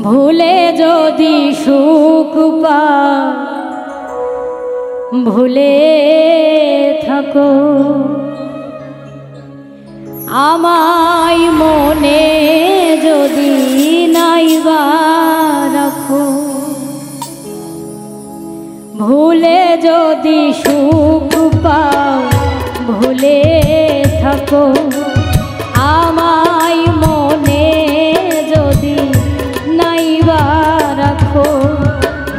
ভুলে যদি সুখ পাও ভুলে থাকো, আমায় মনে যদি নাইবা রাখো। ভুলে যদি সুখ পাও ভুলে থাকো, আমায় মনে যদি নাইবা রাখো।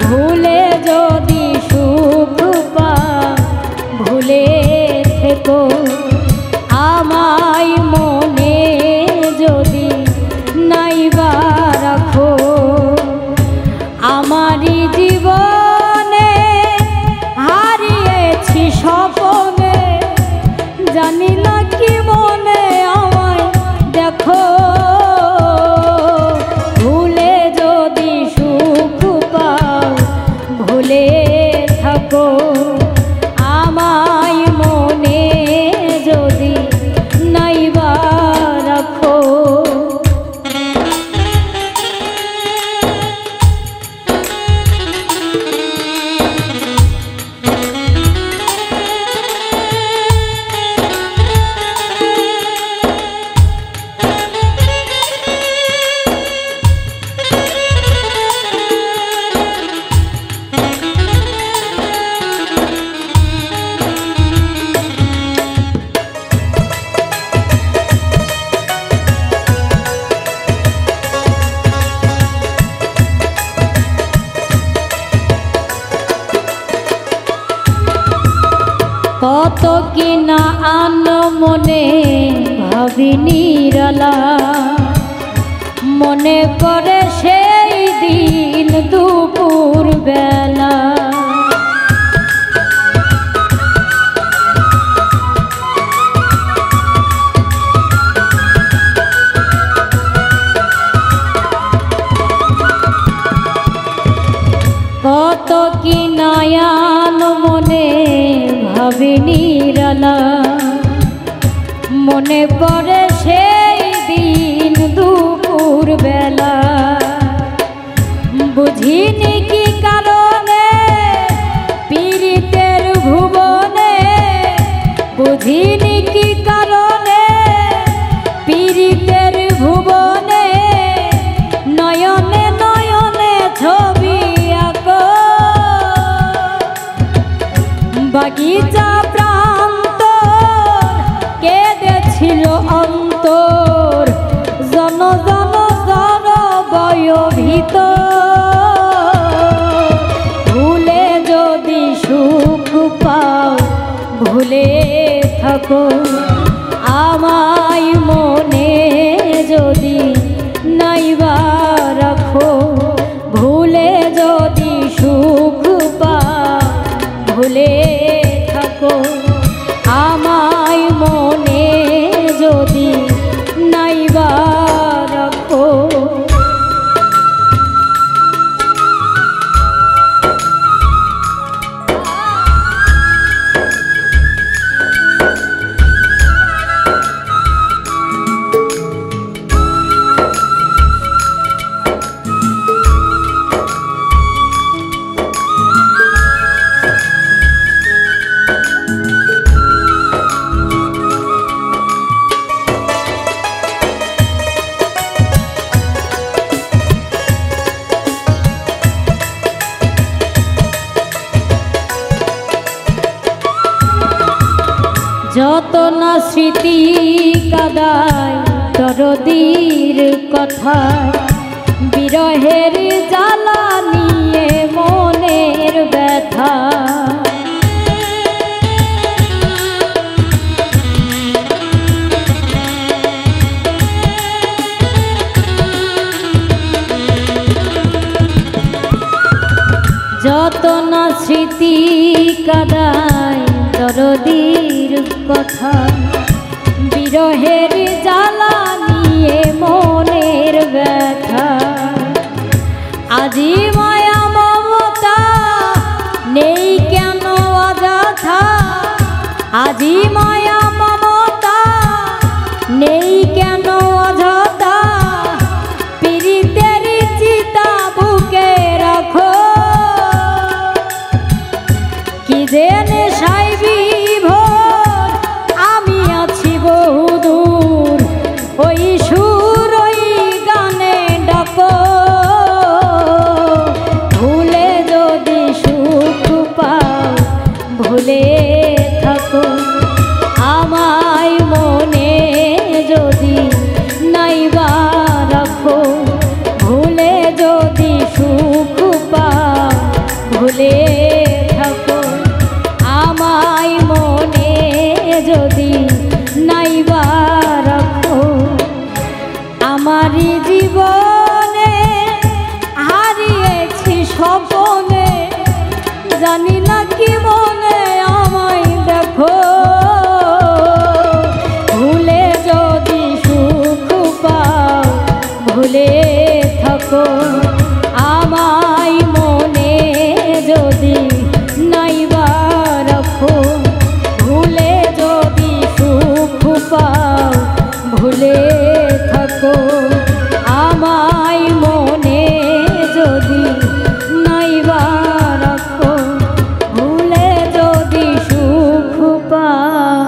ভুলে যদি সুখ পাও ভুলে থেকো, আমায় মনে যদি নাইবা রাখো। আমারই জীবনে হারিয়েছি স্বপনে, জানি না কি মনে আমায় দেখো। ভুলে যদি সুখ পাও ভুলে থাকো, আমায় মনে যদি নাইবা রাখো। কত কিনা আন মনে ভাবি নিরালা, মনে পড়ে সেই দিন দুপুর বেলা। কত কিনা আন মনে ভাবি নিরালা, মনে পড়ে সেই দিন দুপুর বেলা। বুঝিনি কি কারণে পীড়িতের ভুবনে, বুঝিনি কি কারণে পীড়িতের ভুবনে। নয়নে নয়নে ছবি আঁকো, বাগিচা প্রান্তর কেঁদেছিল অন্তর, জন জন জন বয়ভীত। ভুলে যদি সুখ পাও ভুলে থাকো, আমায় মনে যদি নাইবা রাখো। ভুলে যদি সুখ পাও ভুলে থাকো, আমায় মনে যদি নাইবা রাখো। যত না স্মৃতি কাদায় দরদীর কথা, বিরহের জ্বালা নিয়ে মনের ব্যথা। যত না স্মৃতি কাদায় দরদীর কথা, বিরহের জ্বালা নিয়ে মনের ব্যথা। আজি মায়া মমতা নেই কেন অযথা, আজি মায়া মমতা নেই কেন অযথা। পিরিতে থাকো আমায় মনে যদি নাইবা রাখো ভুলে যদি সুখ পাও ভুলে থাকো আমায় মনে যদি নাইবা রাখো ভুলে যদি সুখ পাও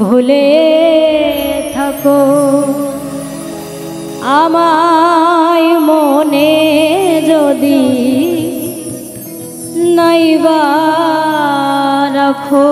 ভুলে থাকো আমায় মনে যদি নাইবা রাখো।